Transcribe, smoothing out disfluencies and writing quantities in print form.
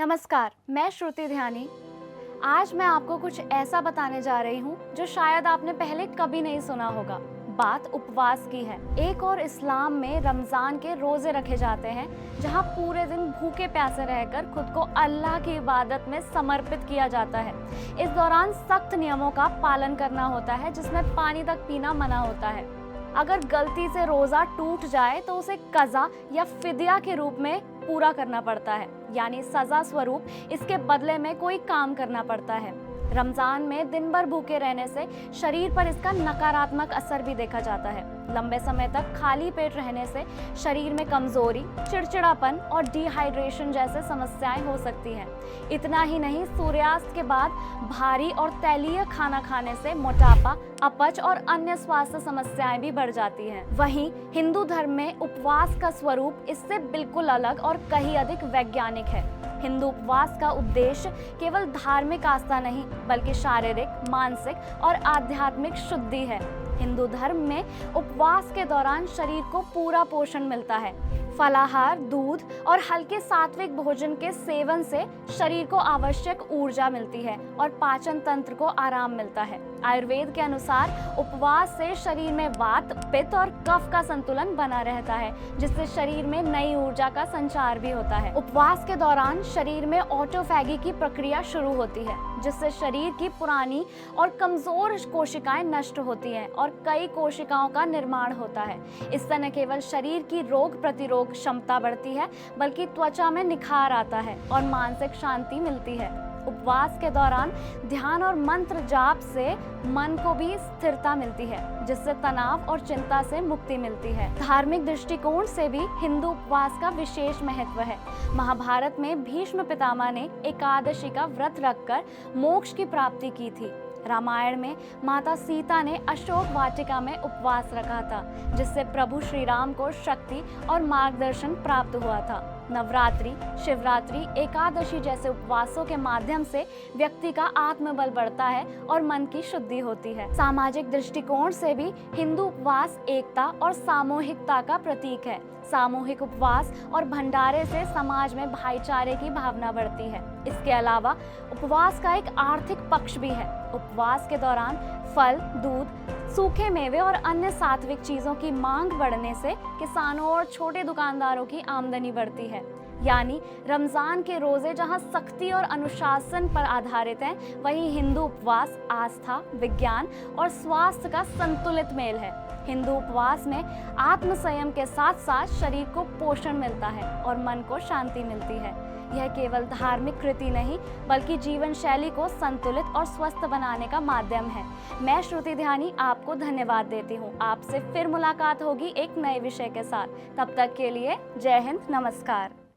नमस्कार, मैं श्रुति ध्यानी। आज मैं आपको कुछ ऐसा बताने जा रही हूँ जो शायद आपने पहले कभी नहीं सुना होगा। बात उपवास की है। एक और इस्लाम में रमज़ान के रोज़े रखे जाते हैं, जहाँ पूरे दिन भूखे प्यासे रहकर खुद को अल्लाह की इबादत में समर्पित किया जाता है। इस दौरान सख्त नियमों का पालन करना होता है, जिसमें पानी तक पीना मना होता है। अगर गलती से रोज़ा टूट जाए तो उसे कज़ा या फिदिया के रूप में पूरा करना पड़ता है, यानी सज़ा स्वरूप इसके बदले में कोई काम करना पड़ता है। रमज़ान में दिन भर भूखे रहने से शरीर पर इसका नकारात्मक असर भी देखा जाता है। लंबे समय तक खाली पेट रहने से शरीर में कमज़ोरी, चिड़चिड़ापन और डिहाइड्रेशन जैसे समस्याएं हो सकती हैं। इतना ही नहीं, सूर्यास्त के बाद भारी और तैलीय खाना खाने से मोटापा, अपच और अन्य स्वास्थ्य समस्याएं भी बढ़ जाती हैं। वहीं हिंदू धर्म में उपवास का स्वरूप इससे बिल्कुल अलग और कहीं अधिक वैज्ञानिक है। हिंदू उपवास का उद्देश्य केवल धार्मिक आस्था नहीं, बल्कि शारीरिक, मानसिक और आध्यात्मिक शुद्धि है। हिंदू धर्म में उपवास के दौरान शरीर को पूरा पोषण मिलता है। फलाहार, दूध और हल्के सात्विक भोजन के सेवन से शरीर को आवश्यक ऊर्जा मिलती है और पाचन तंत्र को आराम मिलता है। आयुर्वेद के अनुसार उपवास से शरीर में वात, पित्त और कफ का संतुलन बना रहता है, जिससे शरीर में नई ऊर्जा का संचार भी होता है। उपवास के दौरान शरीर में ऑटोफैगी की प्रक्रिया शुरू होती है, जिससे शरीर की पुरानी और कमजोर कोशिकाएं नष्ट होती हैं और कई कोशिकाओं का निर्माण होता है। इससे न केवल शरीर की रोग प्रतिरोधक क्षमता बढ़ती है, बल्कि त्वचा में निखार आता है और मानसिक शांति मिलती है। उपवास के दौरान ध्यान और मंत्र जाप से मन को भी स्थिरता मिलती है, जिससे तनाव और चिंता से मुक्ति मिलती है। धार्मिक दृष्टिकोण से भी हिंदू उपवास का विशेष महत्व है। महाभारत में भीष्म पितामह ने एकादशी का व्रत रखकर मोक्ष की प्राप्ति की थी। रामायण में माता सीता ने अशोक वाटिका में उपवास रखा था, जिससे प्रभु श्री राम को शक्ति और मार्गदर्शन प्राप्त हुआ था। नवरात्रि, शिवरात्रि, एकादशी जैसे उपवासों के माध्यम से व्यक्ति का आत्मबल बढ़ता है और मन की शुद्धि होती है। सामाजिक दृष्टिकोण से भी हिंदू उपवास एकता और सामूहिकता का प्रतीक है। सामूहिक उपवास और भंडारे से समाज में भाईचारे की भावना बढ़ती है। इसके अलावा उपवास का एक आर्थिक पक्ष भी है। उपवास के दौरान फल, दूध, सूखे मेवे और अन्य सात्विक चीजों की मांग बढ़ने से किसानों और छोटे दुकानदारों की आमदनी बढ़ती है। यानी रमजान के रोजे जहां सख्ती और अनुशासन पर आधारित हैं, वहीं हिंदू उपवास आस्था, विज्ञान और स्वास्थ्य का संतुलित मेल है। हिंदू उपवास में आत्मसंयम के साथ साथ शरीर को पोषण मिलता है और मन को शांति मिलती है। यह केवल धार्मिक कृति नहीं, बल्कि जीवन शैली को संतुलित और स्वस्थ बनाने का माध्यम है। मैं श्रुति ध्यानी आपको धन्यवाद देती हूँ। आपसे फिर मुलाकात होगी एक नए विषय के साथ। तब तक के लिए जय हिंद, नमस्कार।